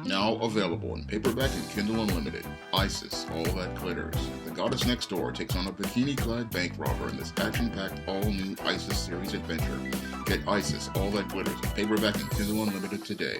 Now available in paperback and Kindle Unlimited. Isis, All That Glitters. The goddess next door takes on a bikini-clad bank robber in this action-packed, all-new Isis series adventure. Get Isis, All That Glitters in paperback and Kindle Unlimited today.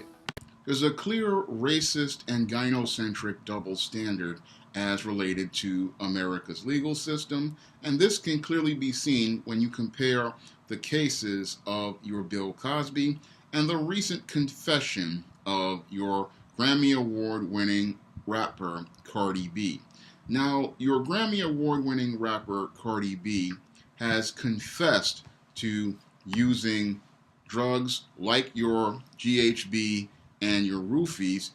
There's a clear racist and gynocentric double standard as related to America's legal system, and this can clearly be seen when you compare the cases of your Bill Cosby and the recent confession of your Grammy Award-winning rapper Cardi B. Now, your Grammy Award-winning rapper Cardi B has confessed to using drugs like your GHB and your roofies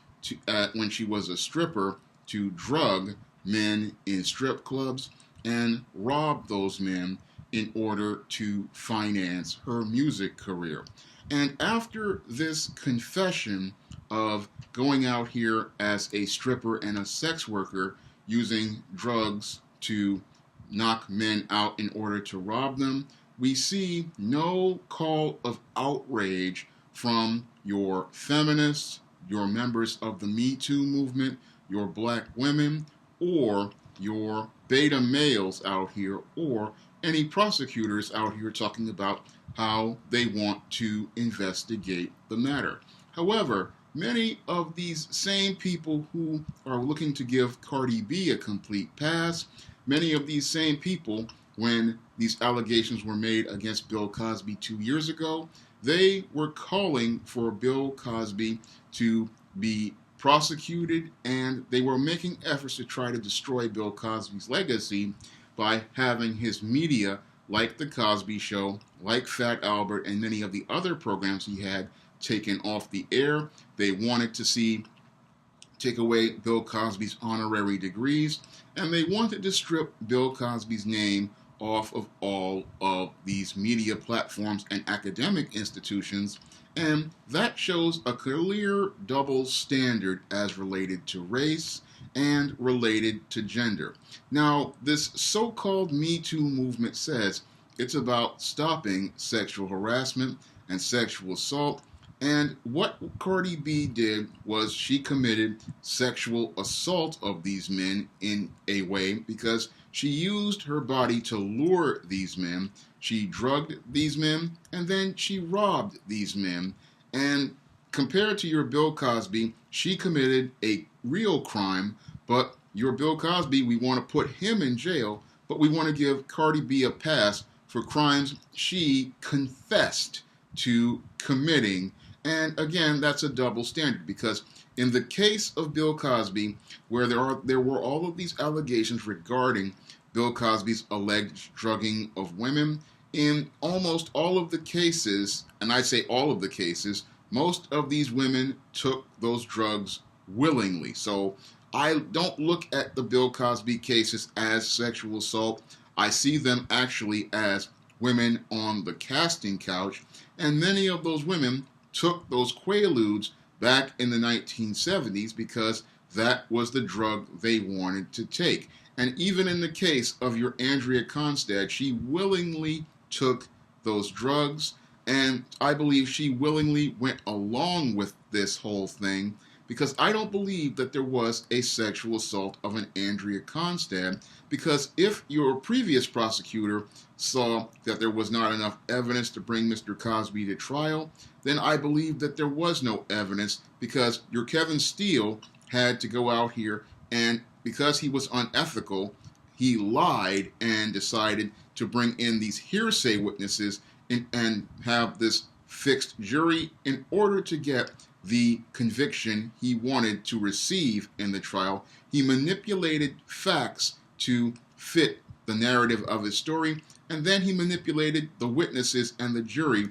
when she was a stripper to drug men in strip clubs and rob those men in order to finance her music career. And after this confession of going out here as a stripper and a sex worker using drugs to knock men out in order to rob them, we see no call of outrage from your feminists, your members of the Me Too movement, your black women, or your beta males out here, or any prosecutors out here talking about how they want to investigate the matter. However, many of these same people who are looking to give Cardi B a complete pass, many of these same people, when these allegations were made against Bill Cosby 2 years ago, they were calling for Bill Cosby to be prosecuted, and they were making efforts to try to destroy Bill Cosby's legacy by having his media, like The Cosby Show, like Fat Albert, and many of the other programs he had, taken off the air. They wanted to take away Bill Cosby's honorary degrees, and they wanted to strip Bill Cosby's name off of all of these media platforms and academic institutions, and that shows a clear double standard as related to race and related to gender. Now, this so-called Me Too movement says it's about stopping sexual harassment and sexual assault, and what Cardi B did was she committed sexual assault of these men in a way because she used her body to lure these men, she drugged these men, and then she robbed these men. And compared to your Bill Cosby, she committed a real crime, but your Bill Cosby, we want to put him in jail, but we want to give Cardi B a pass for crimes she confessed to committing. And again, that's a double standard, because in the case of Bill Cosby, where there were all of these allegations regarding Bill Cosby's alleged drugging of women, in almost all of the cases, and I say all of the cases, most of these women took those drugs willingly. So I don't look at the Bill Cosby cases as sexual assault. I see them actually as women on the casting couch, and many of those women took those Quaaludes back in the 1970s because that was the drug they wanted to take. And even in the case of your Andrea Constad, she willingly took those drugs, and I believe she willingly went along with this whole thing, because I don't believe that there was a sexual assault of an Andrea Constad, because if your previous prosecutor saw that there was not enough evidence to bring Mr. Cosby to trial, then I believe that there was no evidence, because your Kevin Steele had to go out here, and because he was unethical, he lied and decided to bring in these hearsay witnesses and have this fixed jury in order to get the conviction he wanted to receive in the trial. He manipulated facts to fit the narrative of his story, and then he manipulated the witnesses and the jury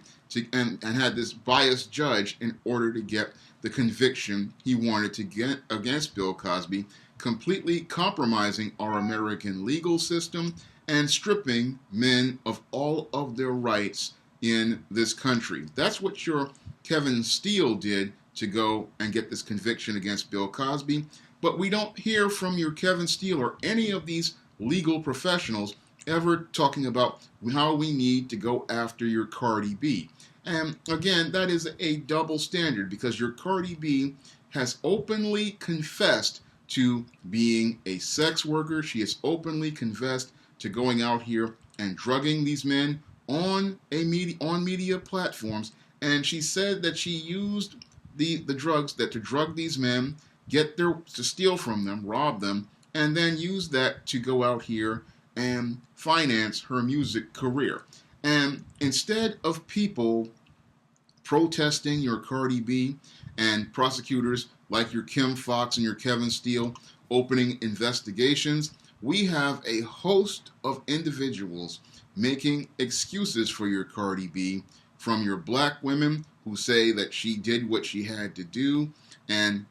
and had this biased judge in order to get the conviction he wanted to get against Bill Cosby, completely compromising our American legal system and stripping men of all of their rights in this country. That's what your Kevin Steele did to go and get this conviction against Bill Cosby. But we don't hear from your Kevin Steele or any of these legal professionals ever talking about how we need to go after your Cardi B. And again, that is a double standard, because your Cardi B has openly confessed to being a sex worker. She has openly confessed to going out here and drugging these men on media platforms. And she said that she used the drugs to drug these men, to steal from them, rob them, and then use that to go out here and finance her music career. And instead of people protesting your Cardi B and prosecutors like your Kim Fox and your Kevin Steele opening investigations, we have a host of individuals making excuses for your Cardi B, from your black women who say that she did what she had to do and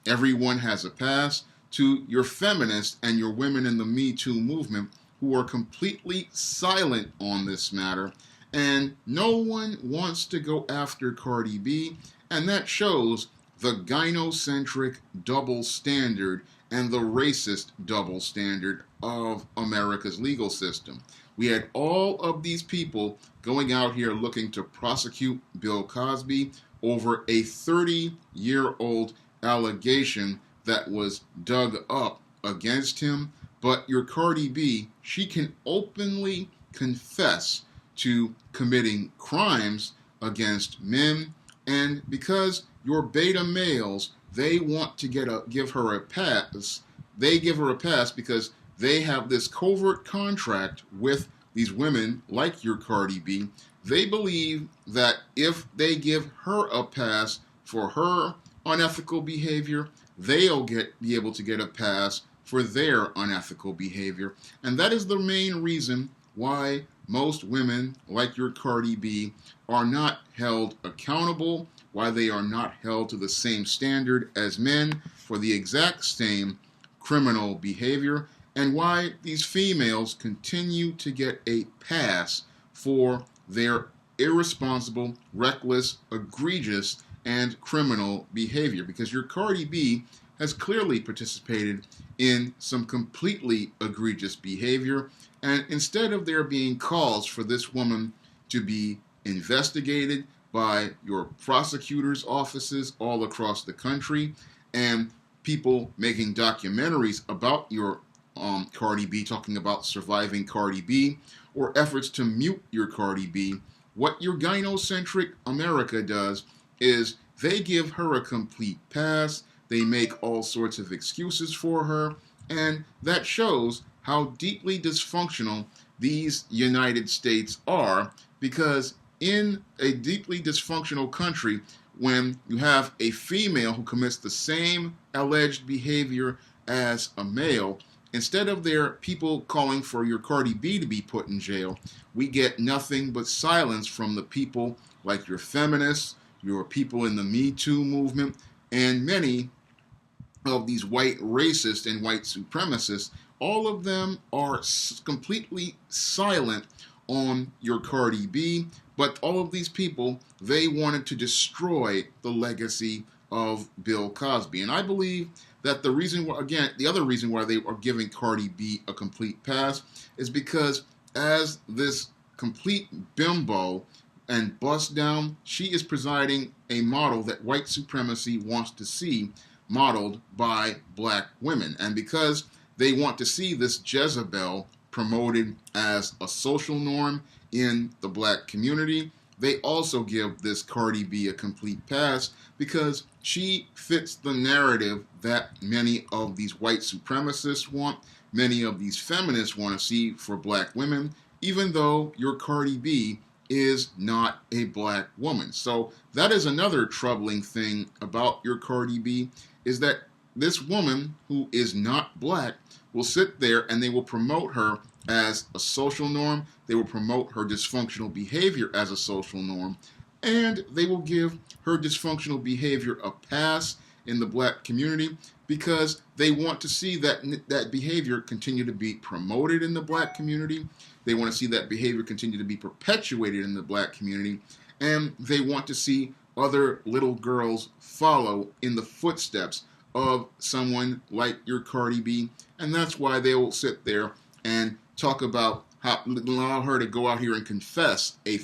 everyone has a pass, to your feminists and your women in the Me Too movement who are completely silent on this matter. And no one wants to go after Cardi B, and that shows the gynocentric double standard and the racist double standard of America's legal system. We had all of these people going out here looking to prosecute Bill Cosby over a 30-year-old allegation that was dug up against him. But your Cardi B, she can openly confess to committing crimes against men, and because your beta males, they want to give her a pass. They give her a pass because they have this covert contract with these women like your Cardi B. They believe that if they give her a pass for her unethical behavior, they'll be able to get a pass for their unethical behavior. And that is the main reason why most women like your Cardi B are not held accountable, why they are not held to the same standard as men for the exact same criminal behavior, and why these females continue to get a pass for their irresponsible, reckless, egregious, and criminal behavior. Because your Cardi B has clearly participated in some completely egregious behavior, and instead of there being calls for this woman to be investigated by your prosecutors' offices all across the country, and people making documentaries about your Cardi B, talking about surviving Cardi B, or efforts to mute your Cardi B, what your gynocentric America does is they give her a complete pass. They make all sorts of excuses for her, and that shows how deeply dysfunctional these United States are, because in a deeply dysfunctional country, when you have a female who commits the same alleged behavior as a male, instead of their people calling for your Cardi B to be put in jail, we get nothing but silence from the people like your feminists, your people in the Me Too movement, and many of these white racists and white supremacists. All of them are completely silent on your Cardi B, but all of these people, they wanted to destroy the legacy of Bill Cosby. And I believe that the reason why, again, the other reason why they are giving Cardi B a complete pass is because as this complete bimbo and bust down, she is presiding a model that white supremacy wants to see modeled by black women. And because they want to see this Jezebel promoted as a social norm in the black community, they also give this Cardi B a complete pass because she fits the narrative that many of these white supremacists want, many of these feminists want to see for black women, even though your Cardi B is not a black woman. So that is another troubling thing about your Cardi B, is that this woman who is not black will sit there and they will promote her as a social norm. They will promote her dysfunctional behavior as a social norm, and they will give her dysfunctional behavior a pass in the black community because they want to see that behavior continue to be promoted in the black community. They want to see that behavior continue to be perpetuated in the black community, and they want to see other little girls follow in the footsteps of someone like your Cardi B, and that's why they will sit there and talk about how allow her to go out here and confess a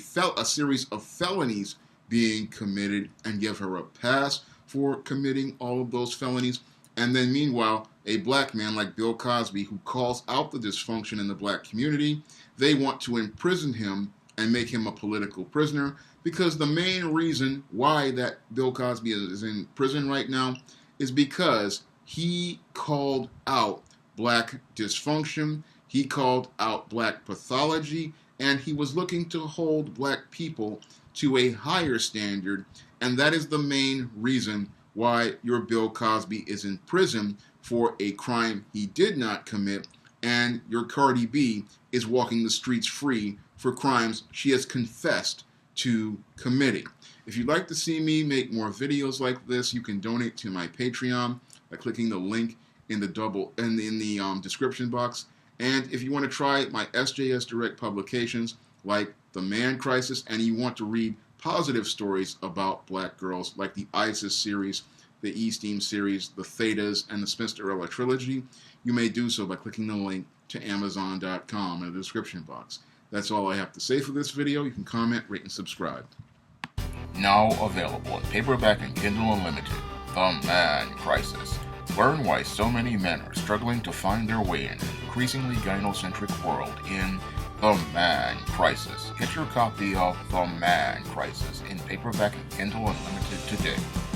series of felonies being committed and give her a pass for committing all of those felonies. And then meanwhile, a black man like Bill Cosby, who calls out the dysfunction in the black community, they want to imprison him and make him a political prisoner, because the main reason why that Bill Cosby is in prison right now is because he called out black dysfunction, he called out black pathology, and he was looking to hold black people to a higher standard, and that is the main reason why your Bill Cosby is in prison for a crime he did not commit, and your Cardi B is walking the streets free for crimes she has confessed to committing. If you'd like to see me make more videos like this, you can donate to my Patreon by clicking the link in the description box. And if you want to try my SJS Direct publications like The Man Crisis, and you want to read positive stories about black girls like the ISIS series, the E-Steam series, the Thetas, and the Spinsterella trilogy, you may do so by clicking the link to Amazon.com in the description box. That's all I have to say for this video. You can comment, rate, and subscribe. Now available in paperback and Kindle Unlimited, The Man Crisis. Learn why so many men are struggling to find their way in an increasingly gynocentric world in The Man Crisis. Get your copy of The Man Crisis in paperback and Kindle Unlimited today.